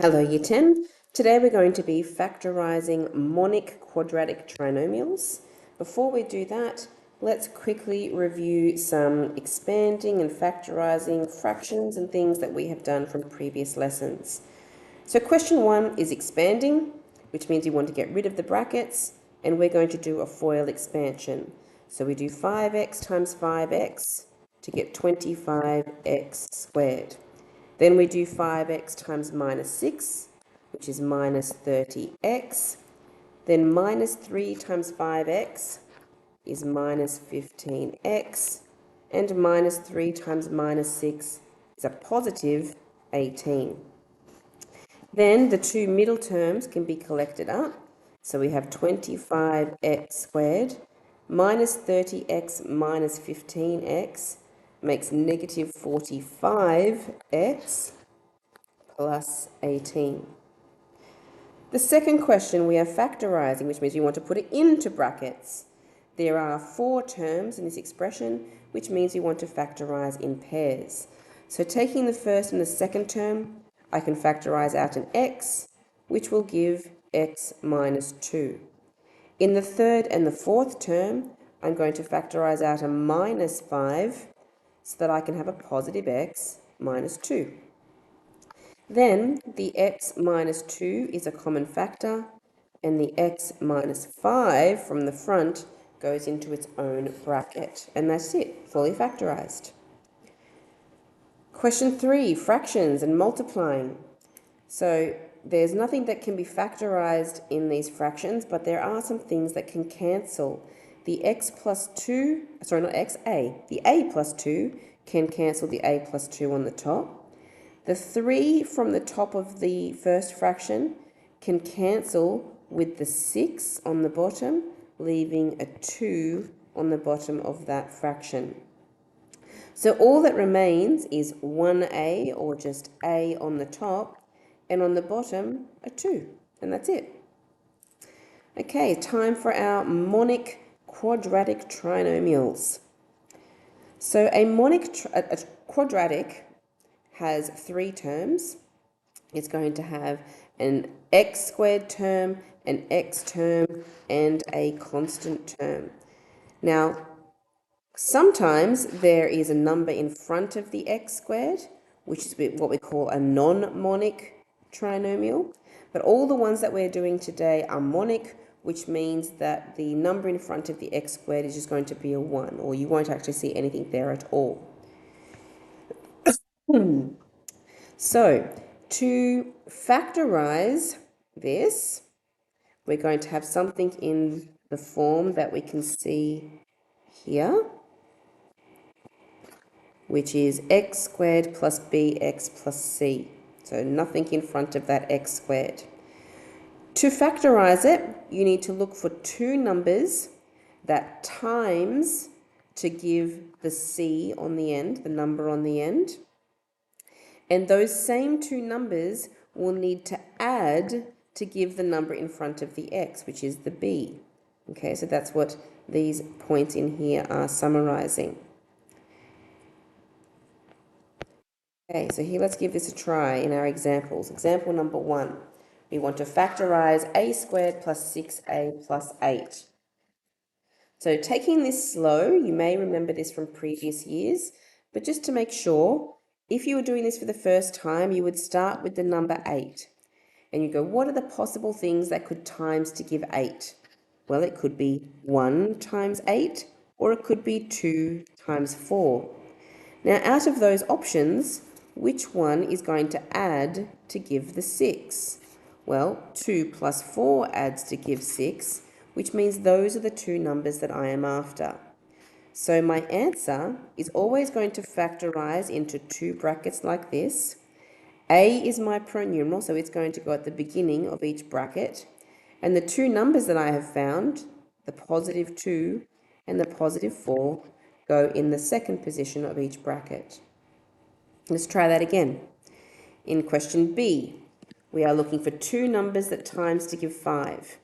Hello Year 10. Today we're going to be factorising monic quadratic trinomials. Before we do that, let's quickly review some expanding and factorising fractions and things that we have done from previous lessons. So question 1 is expanding, which means you want to get rid of the brackets, and we're going to do a FOIL expansion. So we do 5x times 5x to get 25x squared. Then we do 5x times minus 6, which is minus 30x. Then minus 3 times 5x is minus 15x. And minus 3 times minus 6 is a positive 18. Then the two middle terms can be collected up. So we have 25x squared minus 30x minus 15x makes negative 45x plus 18. The second question, we are factorising, which means we want to put it into brackets. There are 4 terms in this expression, which means we want to factorise in pairs. So taking the first and the second term, I can factorise out an x, which will give x minus 2. In the third and the fourth term, I'm going to factorise out a minus 5, so that I can have a positive x minus 2. Then the x minus 2 is a common factor, and the x minus 5 from the front goes into its own bracket. And that's it, fully factorised. Question 3, fractions and multiplying. So there's nothing that can be factorised in these fractions, but there are some things that can cancel. The x plus 2, sorry, not x, a. The a plus 2 can cancel the a plus 2 on the top. The 3 from the top of the first fraction can cancel with the 6 on the bottom, leaving a 2 on the bottom of that fraction. So all that remains is 1a, or just a on the top, and on the bottom, a 2. And that's it. Okay, time for our monic quadratic trinomials. So a quadratic has 3 terms. It's going to have an x squared term, an x term, and a constant term. Now, sometimes there is a number in front of the x squared, which is what we call a non-monic trinomial. But all the ones that we're doing today are monic, which means that the number in front of the x squared is just going to be a 1, or you won't actually see anything there at all. So, to factorize this, we're going to have something in the form that we can see here, which is x squared plus bx plus c. So nothing in front of that x squared. To factorize it, you need to look for 2 numbers that times to give the c on the end, the number on the end. And those same 2 numbers will need to add to give the number in front of the x, which is the b. Okay, so that's what these points in here are summarizing. Okay, so here let's give this a try in our examples. Example number 1. We want to factorize a squared plus 6a plus 8. So taking this slow, you may remember this from previous years, but just to make sure, if you were doing this for the first time, you would start with the number 8. And you go, what are the possible things that could times to give 8? Well, it could be 1 times 8, or it could be 2 times 4. Now, out of those options, which one is going to add to give the 6? Well, 2 plus 4 adds to give 6, which means those are the 2 numbers that I am after. So my answer is always going to factorize into 2 brackets like this. A is my pronumeral, so it's going to go at the beginning of each bracket. And the 2 numbers that I have found, the positive 2 and the positive 4, go in the second position of each bracket. Let's try that again. In question B, we are looking for 2 numbers that times to give 5.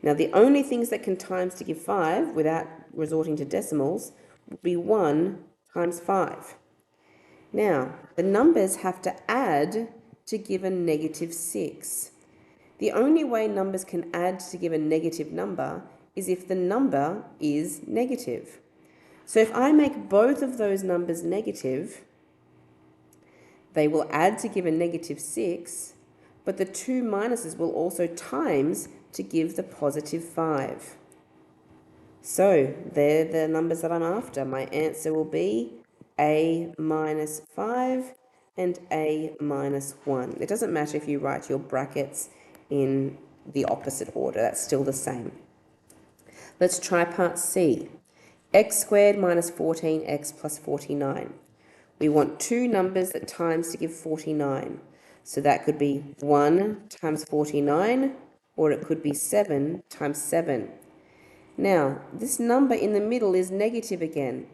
Now, the only things that can times to give 5 without resorting to decimals would be 1 times 5. Now, the numbers have to add to give a negative 6. The only way numbers can add to give a negative number is if the number is negative. So if I make both of those numbers negative, they will add to give a negative 6, but the two minuses will also times to give the positive 5. So they're the numbers that I'm after. My answer will be a minus 5 and a minus 1. It doesn't matter if you write your brackets in the opposite order. That's still the same. Let's try part C. X squared minus 14x plus 49. We want two numbers that times to give 49. So that could be 1 times 49, or it could be 7 times 7. Now, this number in the middle is negative again.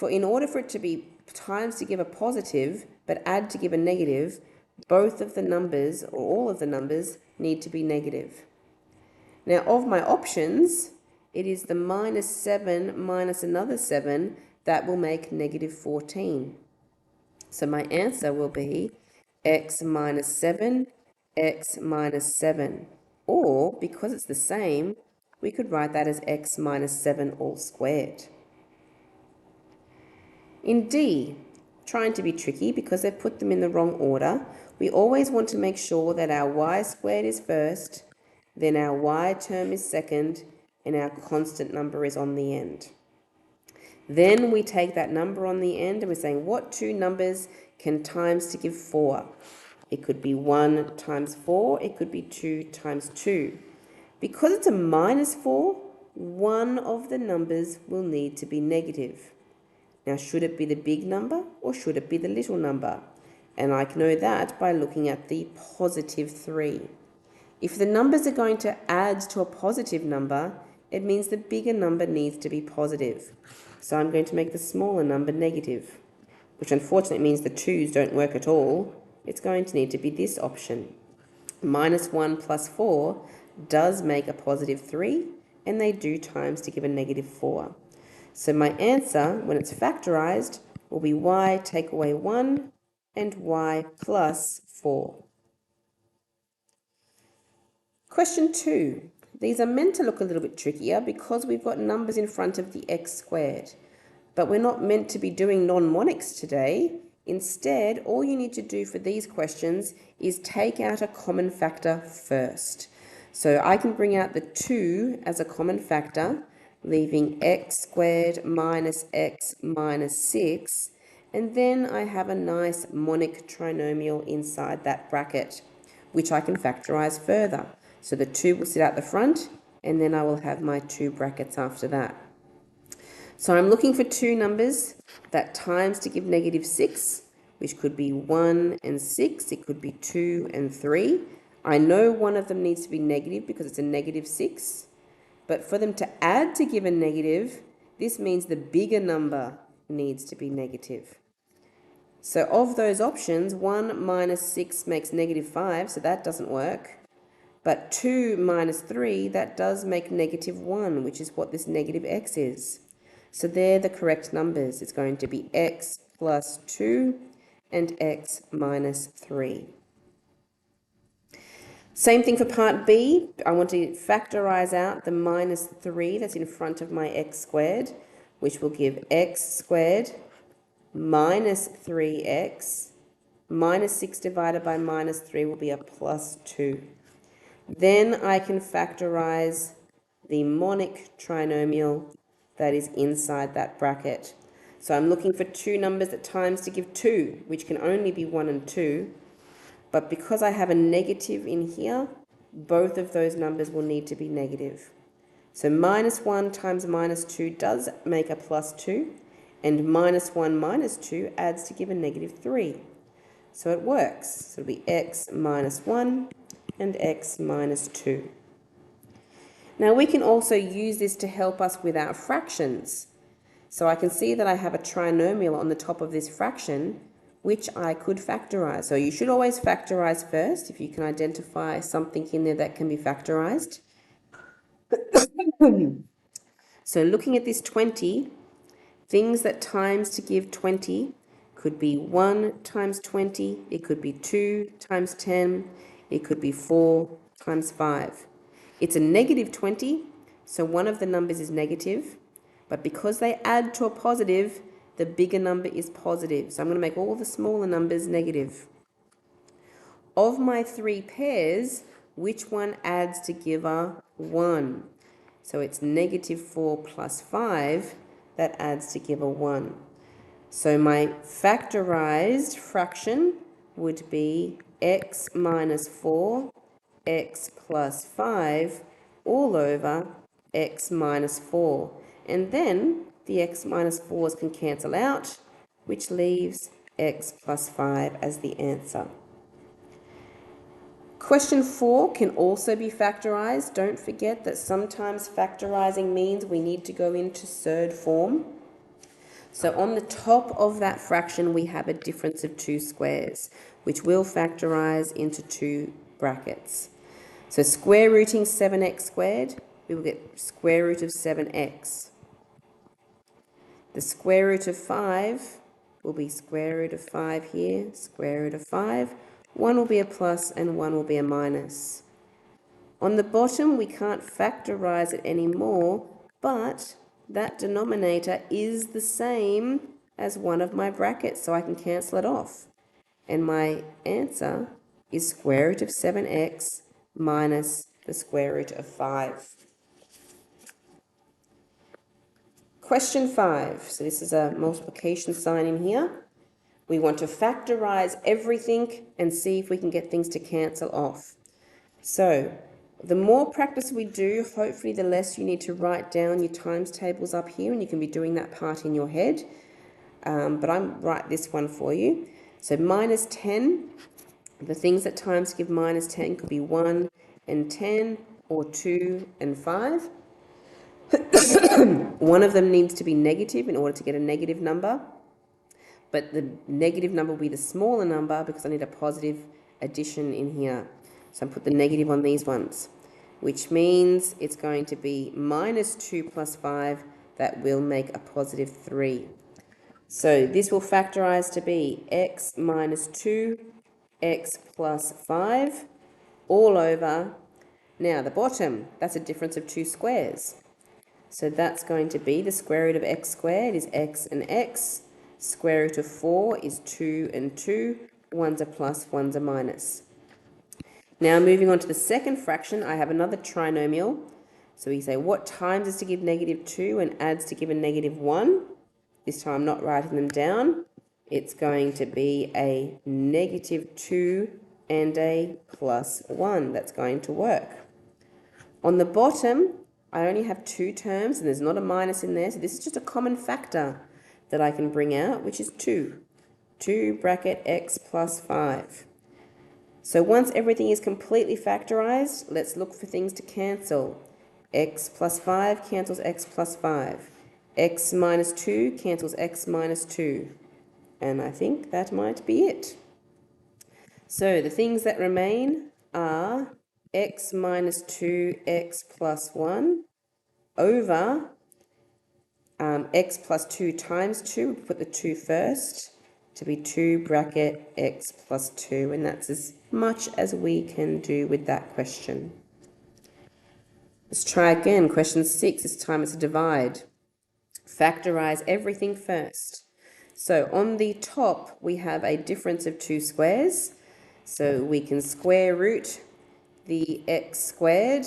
In order for it to be times to give a positive, but add to give a negative, both of the numbers, or all of the numbers, need to be negative. Now, of my options, it is the minus 7 minus another 7 that will make negative 14. So my answer will be x minus 7, x minus 7. Or, because it's the same, we could write that as x minus 7 all squared. In D, trying to be tricky because they've put them in the wrong order, we always want to make sure that our y squared is first, then our y term is second, and our constant number is on the end. Then we take that number on the end and we're saying what two numbers can times to give 4? It could be 1 times 4, it could be 2 times 2. Because it's a minus 4, one of the numbers will need to be negative. Now, should it be the big number or should it be the little number? And I know that by looking at the positive 3. If the numbers are going to add to a positive number, it means the bigger number needs to be positive. So I'm going to make the smaller number negative, which unfortunately means the 2's don't work at all. It's going to need to be this option. Minus 1 plus 4 does make a positive 3, and they do times to give a negative 4. So my answer, when it's factorized, will be y take away 1 and y plus 4. Question 2. These are meant to look a little bit trickier because we've got numbers in front of the x squared. But we're not meant to be doing non-monics today. Instead, all you need to do for these questions is take out a common factor first. So I can bring out the 2 as a common factor, leaving x squared minus x minus 6, and then I have a nice monic trinomial inside that bracket, which I can factorize further. So the 2 will sit out the front, and then I will have my 2 brackets after that. So I'm looking for two numbers that times to give negative 6, which could be 1 and 6, it could be 2 and 3. I know one of them needs to be negative because it's a negative 6. But for them to add to give a negative, this means the bigger number needs to be negative. So of those options, 1 minus 6 makes negative 5, so that doesn't work. But 2 minus 3, that does make negative 1, which is what this negative x is. So they're the correct numbers. It's going to be x plus 2 and x minus 3. Same thing for part B. I want to factorize out the minus 3 that's in front of my x squared, which will give x squared minus 3x. Minus 6 divided by minus 3 will be a plus 2. Then I can factorize the monic trinomial that is inside that bracket. So I'm looking for two numbers that times to give 2, which can only be 1 and 2. But because I have a negative in here, both of those numbers will need to be negative. So minus 1 times minus 2 does make a plus 2, and minus 1 minus 2 adds to give a negative 3. So it works. So it'll be x minus 1 and x minus 2. Now we can also use this to help us with our fractions. So I can see that I have a trinomial on the top of this fraction, which I could factorize. So you should always factorize first if you can identify something in there that can be factorized. So looking at this 20, things that times to give 20 could be 1 times 20, it could be 2 times 10, it could be 4 times 5. It's a negative 20, so one of the numbers is negative, but because they add to a positive, the bigger number is positive. So I'm going to make all the smaller numbers negative. Of my 3 pairs, which one adds to give a 1? So it's negative 4 plus 5 that adds to give a 1. So my factorized fraction would be x minus 4, x plus 5, all over x minus 4. And then the x minus 4's can cancel out, which leaves x plus 5 as the answer. Question 4 can also be factorized. Don't forget that sometimes factorizing means we need to go into third form. So on the top of that fraction, we have a difference of 2 squares, which will factorize into 2 brackets. So square rooting 7x squared, we will get square root of 7x. The square root of 5 will be square root of 5 here, square root of 5. 1 will be a plus and 1 will be a minus. On the bottom, we can't factorize it anymore, but that denominator is the same as one of my brackets, so I can cancel it off. And my answer is square root of 7x minus the square root of 5. Question 5. So this is a multiplication sign in here. We want to factorize everything and see if we can get things to cancel off. So the more practice we do, hopefully the less you need to write down your times tables up here, and you can be doing that part in your head. But I'm write this one for you. So minus 10, the things that times give minus 10 could be 1 and 10 or 2 and 5. One of them needs to be negative in order to get a negative number. But the negative number will be the smaller number because I need a positive addition in here. So I put the negative on these ones, which means it's going to be minus 2 plus 5. That will make a positive 3. So this will factorize to be x minus 2, x plus 5, all over. Now the bottom, that's a difference of 2 squares. So that's going to be the square root of x squared is x and x. Square root of 4 is 2 and 2. One's a plus, one's a minus. Now moving on to the second fraction, I have another trinomial. So we say what times is to give negative 2 and adds to give a negative 1. This time I'm not writing them down. It's going to be a negative 2 and a plus 1. That's going to work. On the bottom, I only have 2 terms and there's not a minus in there. So this is just a common factor that I can bring out, which is 2. 2 bracket x plus 5. So once everything is completely factorized, let's look for things to cancel. X plus 5 cancels x plus 5. X minus 2 cancels x minus 2. And I think that might be it. So the things that remain are x minus 2, x plus 1 over x plus 2 times 2, we put the 2 first, to be 2 bracket x plus 2, and that's as much as we can do with that question. Let's try again. Question 6, this time it's a divide. Factorize everything first. So on the top, we have a difference of 2 squares, so we can square root the x squared,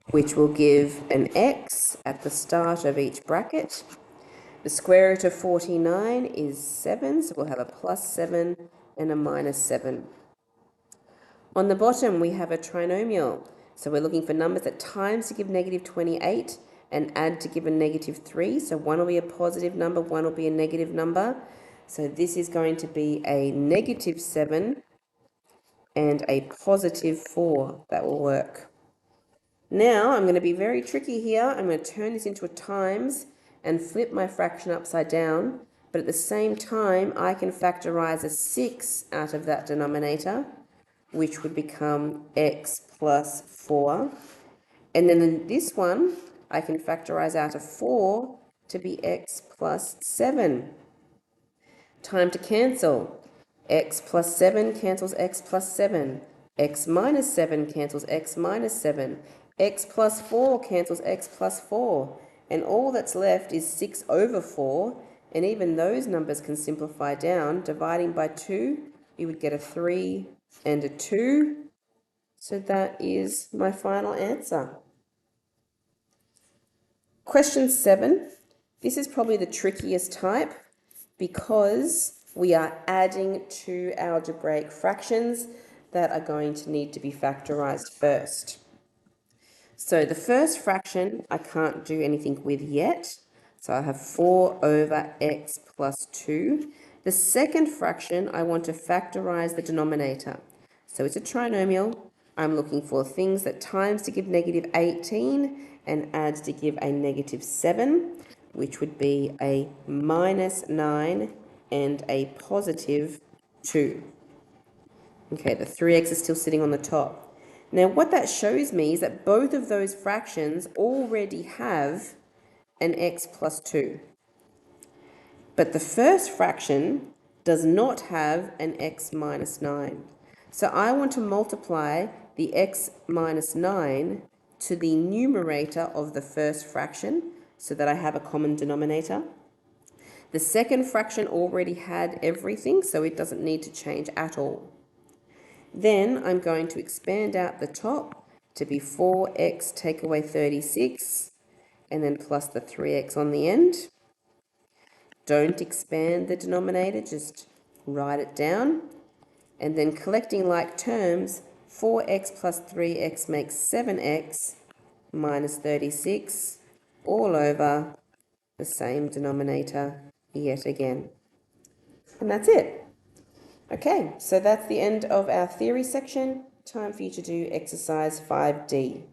which will give an x at the start of each bracket. The square root of 49 is 7, so we'll have a plus 7 and a minus 7. On the bottom, we have a trinomial. So we're looking for numbers that times to give negative 28 and add to give a negative 3. So one will be a positive number, one will be a negative number. So this is going to be a negative 7 and a positive 4. That will work. Now I'm going to be very tricky here. I'm going to turn this into a times and flip my fraction upside down, but at the same time I can factorize a 6 out of that denominator, which would become x plus 4. And then in this one, I can factorize out a 4 to be x plus 7. Time to cancel. X plus 7 cancels x plus 7. X minus 7 cancels x minus 7. X plus 4 cancels x plus 4. And all that's left is 6 over 4. And even those numbers can simplify down. Dividing by 2, you would get a 3 and a 2. So that is my final answer. Question 7. This is probably the trickiest type because we are adding two algebraic fractions that are going to need to be factorized first. So the first fraction I can't do anything with yet. So I have 4 over x plus 2. The second fraction, I want to factorize the denominator. So it's a trinomial. I'm looking for things that times to give negative 18 and adds to give a negative 7, which would be a minus 9 and a positive 2. Okay, the 3x is still sitting on the top. Now, what that shows me is that both of those fractions already have an x plus 2. But the first fraction does not have an x minus 9. So I want to multiply the x minus 9 to the numerator of the first fraction so that I have a common denominator. The second fraction already had everything, so it doesn't need to change at all. Then I'm going to expand out the top to be 4x take away 36, and then plus the 3x on the end. Don't expand the denominator, just write it down. And then collecting like terms, 4x plus 3x makes 7x minus 36, all over the same denominator yet again. And that's it. Okay, so that's the end of our theory section. Time for you to do exercise 5D.